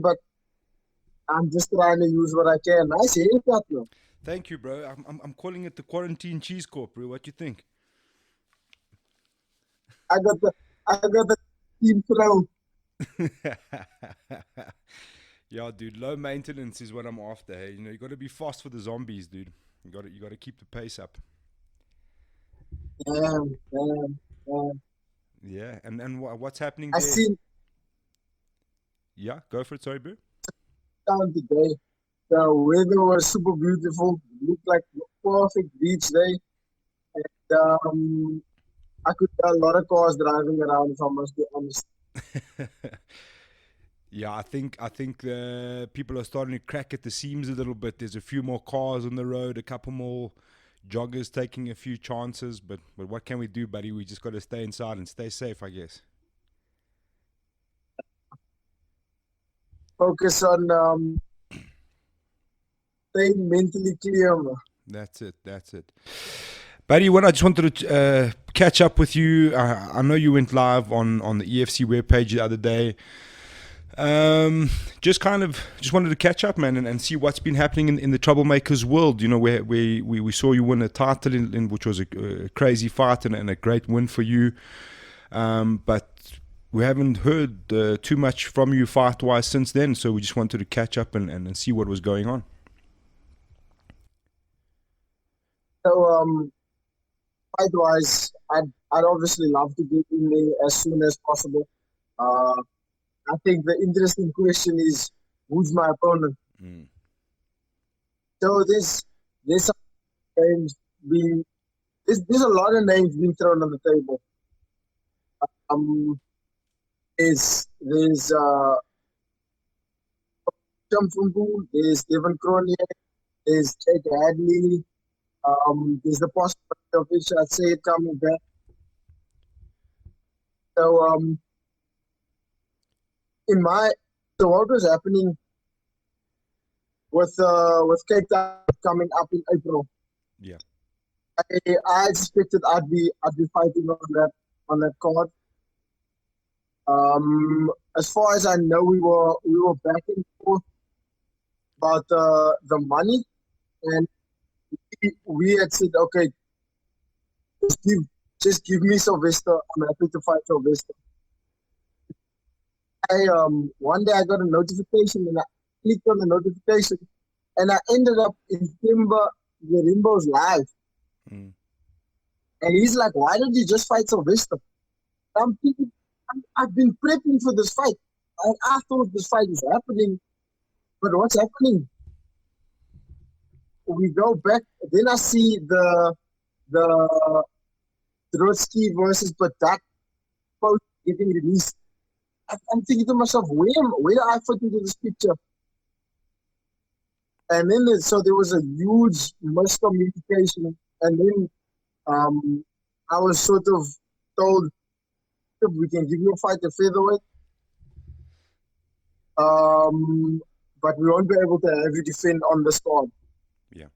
but I'm just trying to use what I can. Nice haircut, man. Thank you, bro. I'm calling it the Quarantine Cheese Corp, bro. What you think? I got the I got the team throw. Yeah, dude. Low maintenance is what I'm after. Hey, you got to be fast for the zombies, dude. You got to keep the pace up. Damn, damn, damn. Yeah, and what's happening I there? seen Yeah, go for it. Sorry, bro. down today. The weather was super beautiful. Looked like a perfect beach day. And, I could tell a lot of cars driving around, if I must be honest. Yeah, I think people are starting to crack at the seams a little bit. There's a few more cars on the road, a couple more joggers taking a few chances, but what can we do, buddy? We just got to stay inside and stay safe, I guess. Focus on staying mentally clear, man. That's it. That's it. Buddy, what I just wanted to catch up with you. I know you went live on the EFC webpage the other day. Just wanted to catch up, man, and see what's been happening in the troublemakers world. Where we saw you win a title which was a crazy fight and a great win for you. But we haven't heard too much from you fight wise since then. So we just wanted to catch up and see what was going on. So, fight wise, I'd obviously love to get in there as soon as possible. Uh, I think the interesting question is who's my opponent. Mm. So there's some names being there's a lot of names being thrown on the table. Um, there's Chamfungu, there's Devon Cronier, there's Jake Hadley, there's the possibility of Isha Said coming back. So in my so what was happening with Cape Town coming up in April? Yeah. I expected I'd be fighting on that card. As far as I know, we were back and forth about the money, and we had said, okay, just give just give me Sylvester. I'm happy to fight Sylvester. I One day I got a notification and I clicked on the notification and I ended up in Rimbo's live. Mm. And he's like, why don't you just fight Sylvester? I'm thinking, I've been prepping for this fight. I thought this fight is happening, but what's happening? We go back, then I see the Trotsky versus Patak post getting released. I'm thinking to myself, where do I fit into this picture? And then so there was a huge miscommunication, and then I was sort of told we can give you a fight at featherweight, but we won't be able to have you defend on this card. Yeah.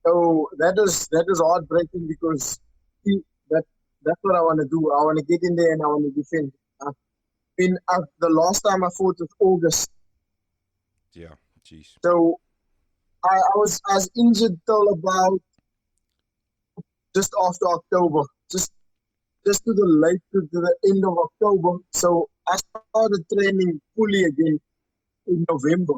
So that is heartbreaking because that that's what I want to do. I want to get in there and I want to defend. The last time I fought was August, Yeah. Jeez. so I was injured till about just after October, just to the end of October. So I started training fully again in November.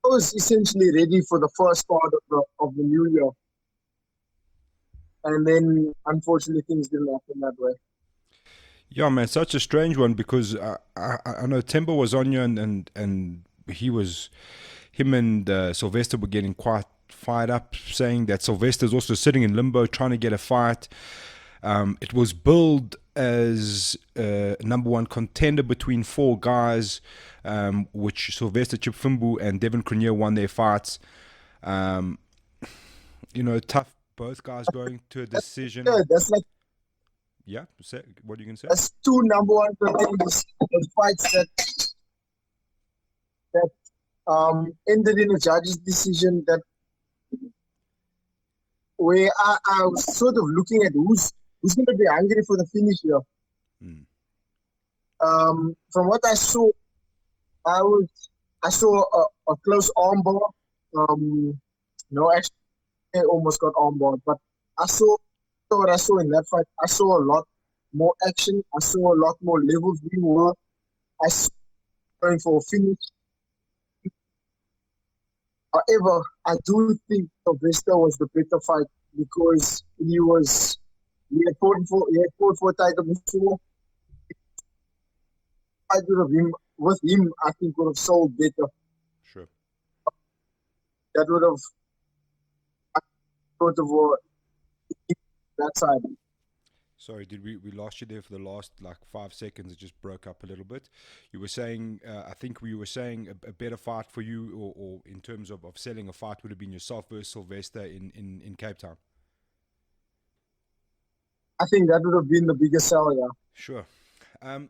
I was essentially ready for the first part of the new year, and then unfortunately things didn't happen that way. Yeah, man, such a strange one because I know Timber was on you and him and Sylvester were getting quite fired up, saying that Sylvester's also sitting in limbo trying to get a fight. It was billed as number one contender between four guys, which Sylvester Chipfumbu and Devin Cronier won their fights. Um, tough. Both guys going to a decision. Yeah, Yeah, what are you gonna say? that's two number one contenders. The fights that ended in a judge's decision that where I was sort of looking at who's going to be hungry for the finish here. Mm. From what I saw, I was I saw a close armbar. No, actually, I almost got armbar, but I saw what I saw in that fight. I saw a lot more action. I saw a lot more levels being worked. I saw going for a finish. However, I do think Sylvester was the better fight because he had fought for a title before. I would have him with him. I think would have sold better. Sure. That would have sort of that side. Sorry, did we lost you there for the last like 5 seconds? It just broke up a little bit. You were saying, I think we were saying a better fight for you, or in terms of selling a fight, would have been yourself versus Sylvester in Cape Town. I think that would have been the biggest sell. Yeah, Sure.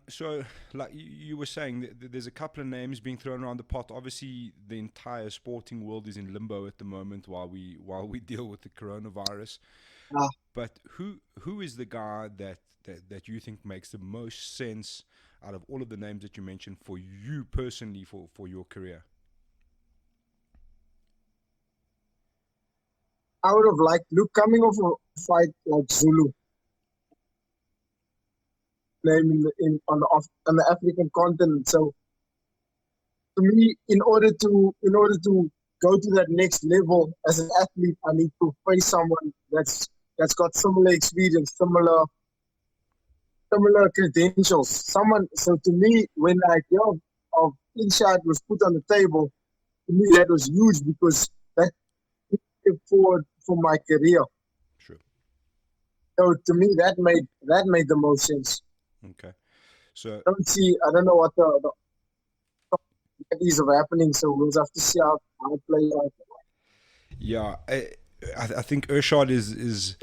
So, like you were saying, there's a couple of names being thrown around the pot. Obviously, the entire sporting world is in limbo at the moment while we deal with the coronavirus. uh, But who is the guy that you think makes the most sense out of all of the names that you mentioned for you personally for your career? I would have liked Luke coming off a fight like Zulu name on the African continent. So to me, in order to go to that next level as an athlete, I need to face someone that's got similar experience, similar credentials. Someone. So to me, when the idea of Inshad was put on the table, to me that was huge because that step forward for my career. Sure. So to me, that made the most sense. Okay. So I don't know what the is of happening. So we'll have to see how it plays out. yeah, I think Urshad is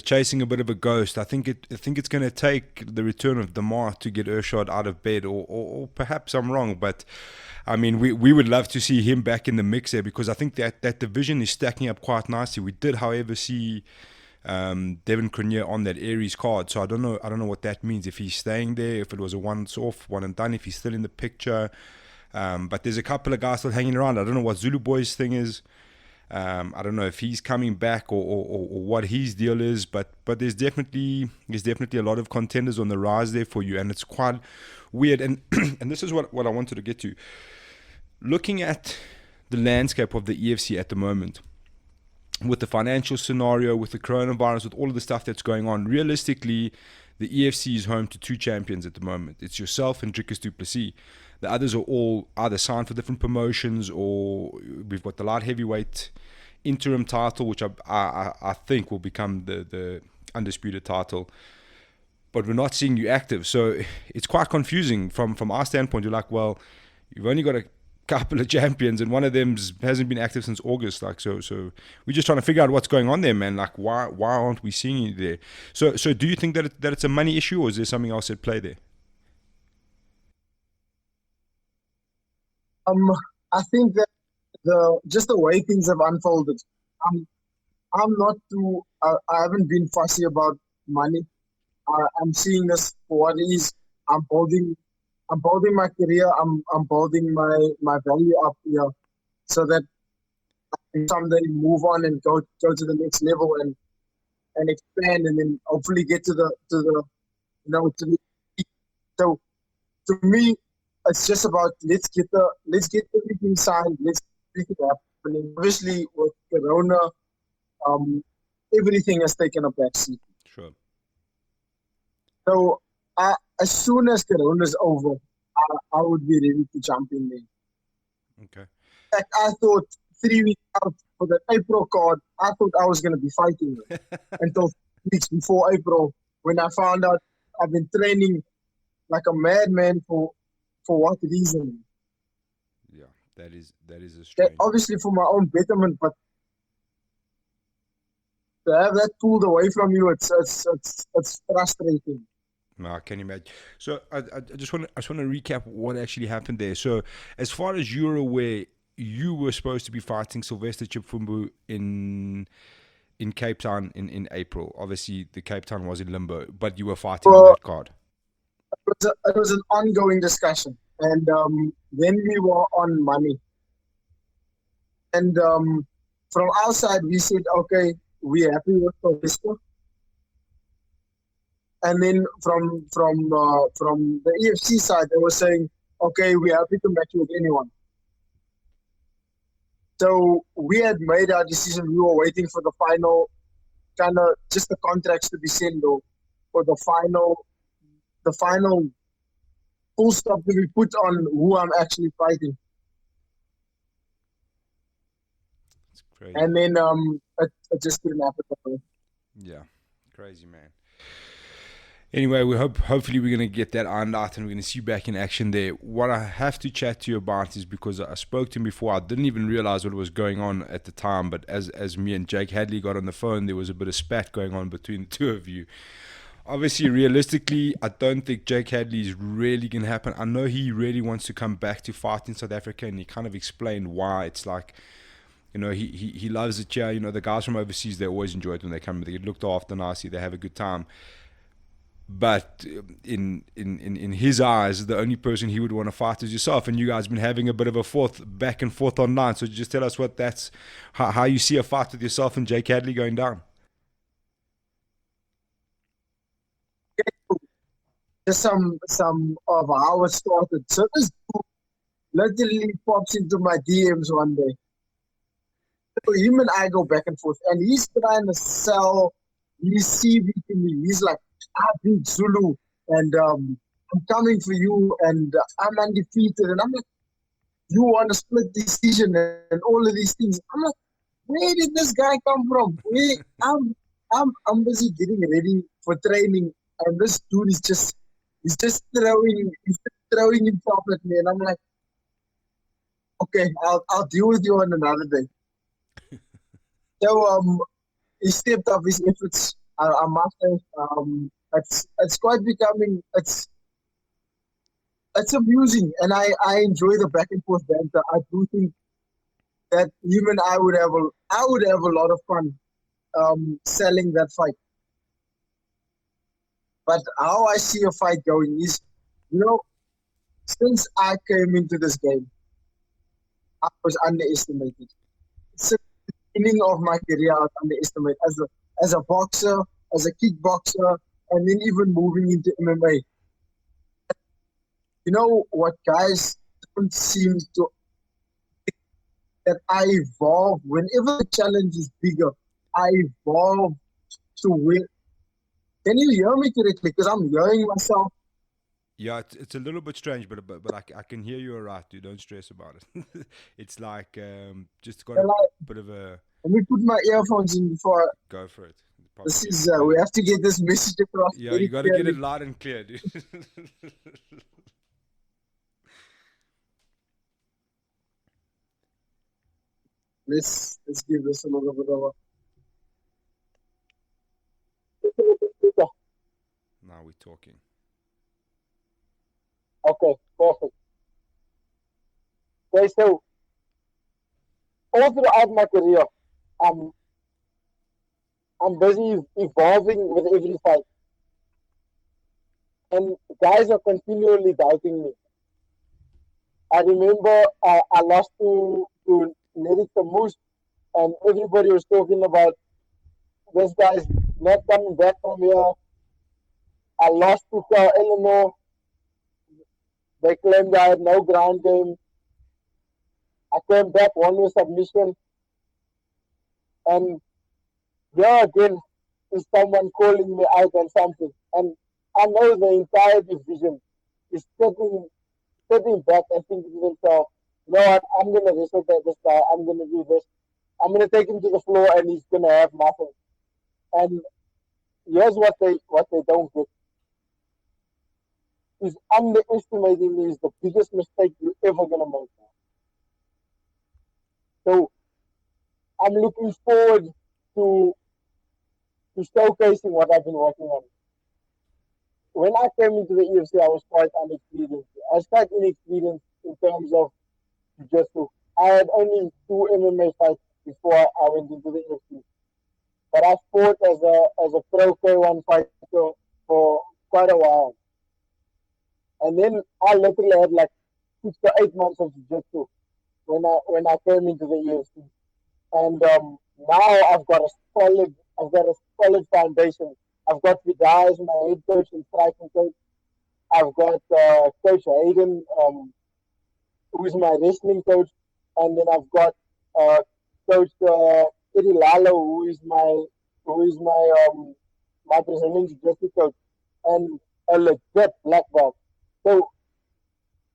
chasing a bit of a ghost. I think it's going to take the return of Damar to get Urshad out of bed, or perhaps I'm wrong, but I mean we would love to see him back in the mix there because I think that division is stacking up quite nicely. We did, however, see Devin Cronje on that Aries card, so I don't know what that means if he's staying there, if it was a once off, one and done, if he's still in the picture. But there's a couple of guys still hanging around. I don't know what Zulu Boy's thing is. I don't know if he's coming back or what his deal is, but there's definitely a lot of contenders on the rise there for you, and it's quite weird. And and this is what I wanted to get to. Looking at the landscape of the EFC at the moment, with the financial scenario, with the coronavirus, with all of the stuff that's going on, realistically, the EFC is home to two champions at the moment. It's yourself and Dricus du Plessis. The others are all either signed for different promotions, or we've got the light heavyweight interim title, which I think will become the undisputed title. But we're not seeing you active, so it's quite confusing from our standpoint. You're like, well, you've only got a couple of champions, and one of them hasn't been active since August. Like, so we're just trying to figure out what's going on there, man. Like, why aren't we seeing you there? So do you think that it's a money issue, or is there something else at play there? Um, I think that the just the way things have unfolded. I'm I'm not too. I haven't been fussy about money. I'm seeing this for what it is. I'm building. I'm building my career. I'm building my value up here so that I can someday move on and go to the next level and expand and then hopefully get to the to the so to me it's just about let's get everything signed. Let's make it happening. Obviously with Corona, um, everything has taken a backseat. Sure. So as soon as Corona is over, I would be ready to jump in there. Okay. Like I thought 3 weeks out for the April card, I thought I was going to be fighting until 3 weeks before April when I found out I've been training like a madman for what reason? Yeah, that is a strange one. Obviously for my own betterment, but to have that pulled away from you, it's frustrating. No, I can imagine. So I just want to recap what actually happened there. So as far as you're aware, you were supposed to be fighting Sylvester Chipfumbu in Cape Town in April. Obviously, the Cape Town was in limbo, but you were fighting on So that card. it was an ongoing discussion. and then we were on money. And from our side, we said, okay, we're happy with Sylvester. And then from the EFC side, they were saying, okay, we're happy to match with anyone. So we had made our decision. We were waiting for the final, kind of just the contracts to be sent, though, for the final full stop to be put on who I'm actually fighting. It's crazy. And then it just didn't happen. Yeah, crazy, man. Anyway, hopefully we're gonna get that ironed out and we're gonna see you back in action there. What I have to chat to you about is because I spoke to him before, I didn't even realize what was going on at the time. But as me and Jake Hadley got on the phone, there was a bit of spat going on between the two of you. Obviously, realistically, I don't think Jake Hadley is really going to happen. I know he really wants to come back to fight in South Africa, and he kind of explained why. It's like, he loves it here. The guys from overseas, they always enjoy it when they come. They get looked after nicely. They have a good time. But in his eyes, the only person he would want to fight is yourself. And you guys have been having a bit of a back and forth online. So just tell us how you see a fight with yourself and Jake Hadley going down. Just some of how it started. So this dude literally pops into my DMs one day. So him and I go back and forth, and he's trying to sell his CV to me. He's like, I beat Zulu, and I'm coming for you, and I'm undefeated. And I'm like, you want a split decision and all of these things. I'm like, where did this guy come from? I'm busy getting ready for training, and this dude is just throwing himself at me, and I'm like, okay, I'll deal with you on another day. So he stepped up his efforts. I must say, it's quite becoming it's amusing, and I enjoy the back and forth banter. I do think that him and I would have a lot of fun selling that fight. But how I see a fight going is, since I came into this game, I was underestimated. Since the beginning of my career, I was underestimated as a boxer, as a kickboxer, and then even moving into MMA. You know what, guys don't seem to that I evolve whenever the challenge is bigger. I evolve to win. Can you hear me correctly? Because I'm hearing myself. Yeah, it's a little bit strange, but I can hear you all right, dude. Don't stress about it. It's like just got a bit of a Let me put my earphones in before. go for it. Probably This is we have to get this message across. yeah, you got to get it loud and clear, dude. Let's give this a little bit of a. Now we're talking. Okay, perfect. Okay, so all throughout my career, I'm I'm busy evolving with every fight, and guys are continually doubting me. I remember I lost to Nerik the Moose, and everybody was talking about this guy's not coming back from here. I lost to Eleanor. They claimed I had no ground game. I came back, won with submission, and here again is someone calling me out on something. And I know the entire division is sitting back and thinking to themselves, you know what, I'm going to wrestle this guy, I'm going to do this. I'm going to take him to the floor and he's going to have nothing. And here's what they don't get. Is underestimating me is the biggest mistake you're ever going to make. So I'm looking forward to showcasing what I've been working on. When I came into the UFC, I was quite inexperienced. I was quite inexperienced in terms of jiu-jitsu. I had only 2 MMA fights before I went into the UFC. But I fought as a pro K1 fighter for quite a while. And then I literally had like 6 to 8 months of jiu-jitsu when I came into the UFC, and now I've got a solid foundation. I've got Vidal as my head coach and striking coach. I've got Coach Hayden, who is my wrestling coach, and then I've got uh, Coach Eddie Lalo, who is my Brazilian jiu-jitsu coach, and a legit black belt. So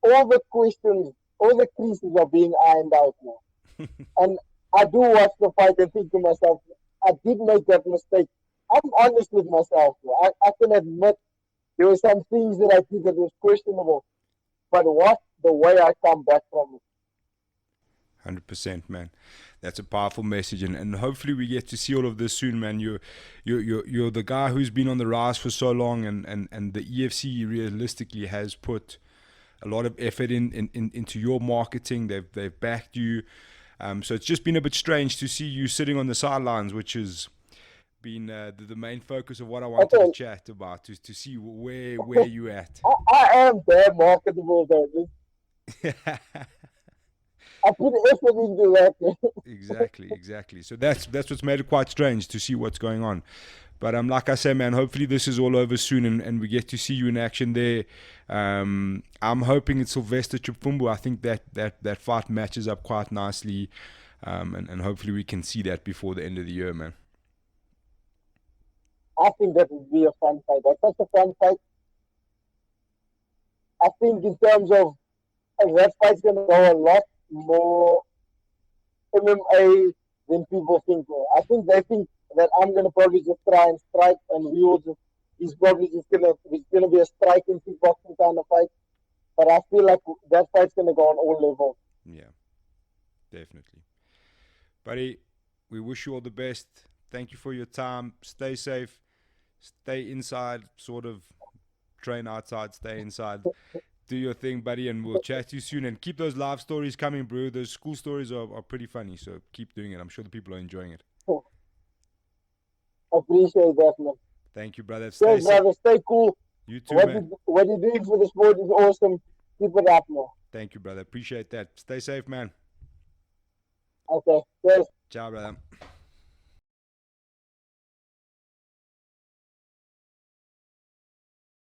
all the questions, all the creases are being ironed out now. And I do watch the fight and think to myself, I did make that mistake. I'm honest with myself. I can admit there were some things that I did that was questionable, but what the way I come back from it. 100%, man. That's a powerful message, and hopefully we get to see all of this soon, man. You're the guy who's been on the rise for so long, and the EFC realistically has put a lot of effort into your marketing. They've backed you. So it's just been a bit strange to see you sitting on the sidelines, which has been the main focus of what I wanted to Okay, chat about, to see where you at. I am damn marketable though. I put effort into that. Exactly. So that's what's made it quite strange to see what's going on. But like I say, man, hopefully this is all over soon, and we get to see you in action there. I'm hoping it's Sylvester Chipfumbu. I think that fight matches up quite nicely, and hopefully we can see that before the end of the year, man. I think that would be a fun fight. That's such a fun fight. I think in terms of that fight's gonna go a lot more MMA than people think. I think they think that I'm gonna probably just try and strike, and we will just. He's probably just gonna. It's gonna be a striking kickboxing kind of fight. But I feel like that fight's gonna go on all levels. Yeah, definitely. Buddy, we wish you all the best. Thank you for your time. Stay safe. Stay inside, sort of train outside, stay inside. Do your thing, buddy, and we'll chat to you soon. And keep those live stories coming, bro. Those school stories are pretty funny, so keep doing it. I'm sure the people are enjoying it. Appreciate that, man. Thank you, brother. Stay Cheers, safe. brother. Stay cool. You too, man. What you're doing for the sport is awesome. Keep it up, man. Thank you, brother. Appreciate that. Stay safe, man. Okay. Cheers. Ciao, brother.